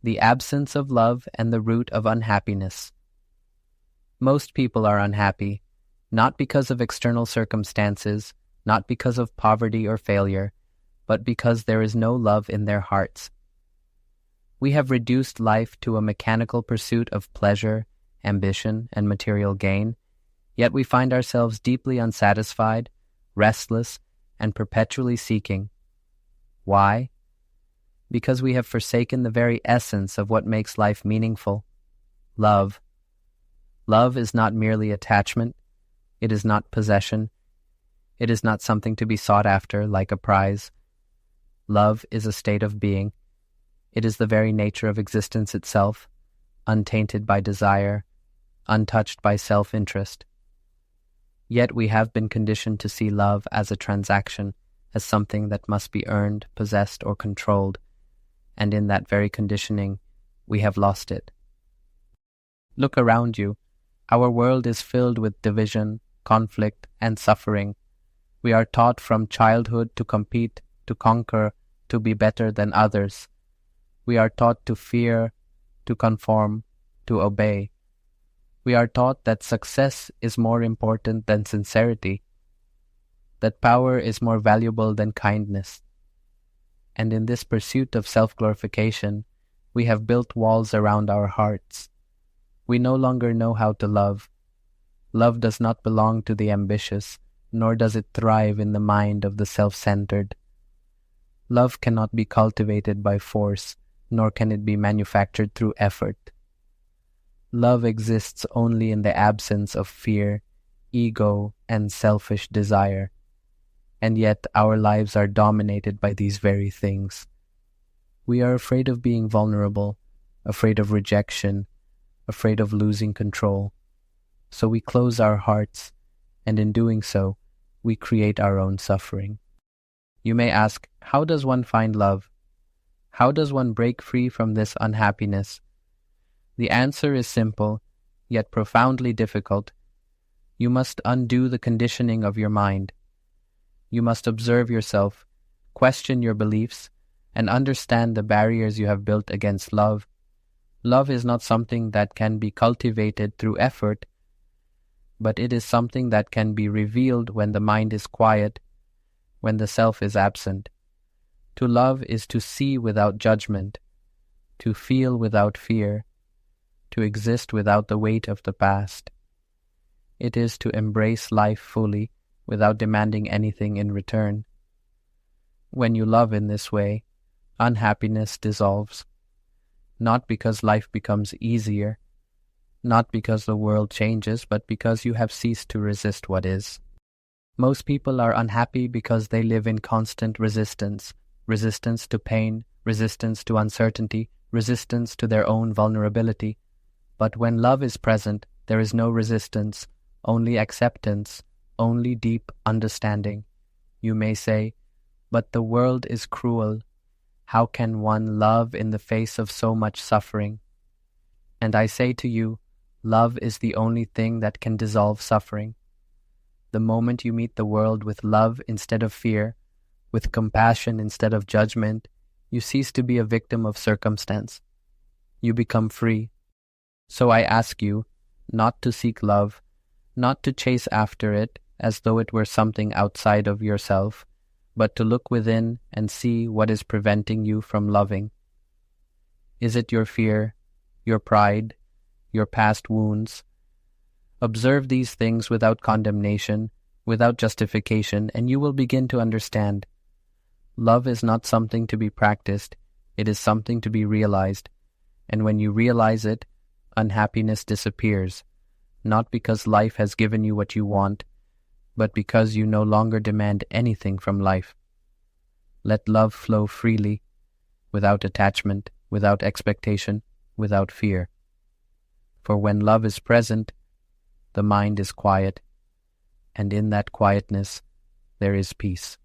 The absence of love and the root of unhappiness. Most people are unhappy, not because of external circumstances, not because of poverty or failure, but because there is no love in their hearts. We have reduced life to a mechanical pursuit of pleasure, ambition, and material gain, yet we find ourselves deeply unsatisfied, restless, and perpetually seeking. Why? Because we have forsaken the very essence of what makes life meaningful: love. Love is not merely attachment. It is not possession. It is not something to be sought after like a prize. Love is a state of being. It is the very nature of existence itself, untainted by desire, untouched by self-interest. Yet we have been conditioned to see love as a transaction, as something that must be earned, possessed, or controlled, and in that very conditioning, we have lost it. Look around you. Our world is filled with division, conflict, and suffering. We are taught from childhood to compete, to conquer, to be better than others. We are taught to fear, to conform, to obey. We are taught that success is more important than sincerity, that power is more valuable than kindness. And in this pursuit of self-glorification, we have built walls around our hearts. We no longer know how to love. Love does not belong to the ambitious, nor does it thrive in the mind of the self-centered. Love cannot be cultivated by force, nor can it be manufactured through effort. Love exists only in the absence of fear, ego, and selfish desire. And yet our lives are dominated by these very things. We are afraid of being vulnerable, afraid of rejection, afraid of losing control. So we close our hearts, and in doing so, we create our own suffering. You may ask, how does one find love? How does one break free from this unhappiness? The answer is simple, yet profoundly difficult. You must undo the conditioning of your mind. You must observe yourself, question your beliefs, and understand the barriers you have built against love. Love is not something that can be cultivated through effort, but it is something that can be revealed when the mind is quiet, when the self is absent. To love is to see without judgment, to feel without fear, to exist without the weight of the past. It is to embrace life fully without demanding anything in return. When you love in this way, unhappiness dissolves, not because life becomes easier, not because the world changes, but because you have ceased to resist what is. Most people are unhappy because they live in constant resistance, resistance to pain, resistance to uncertainty, resistance to their own vulnerability. But when love is present, there is no resistance, only acceptance, only deep understanding. You may say, but the world is cruel. How can one love in the face of so much suffering? And I say to you, love is the only thing that can dissolve suffering. The moment you meet the world with love instead of fear, with compassion instead of judgment, you cease to be a victim of circumstance. You become free. So I ask you not to seek love, not to chase after it as though it were something outside of yourself, but to look within and see what is preventing you from loving. Is it your fear, your pride, your past wounds? Observe these things without condemnation, without justification, and you will begin to understand. Love is not something to be practiced, it is something to be realized. And when you realize it, unhappiness disappears, not because life has given you what you want, but because you no longer demand anything from life. Let love flow freely, without attachment, without expectation, without fear. For when love is present, the mind is quiet, and in that quietness there is peace.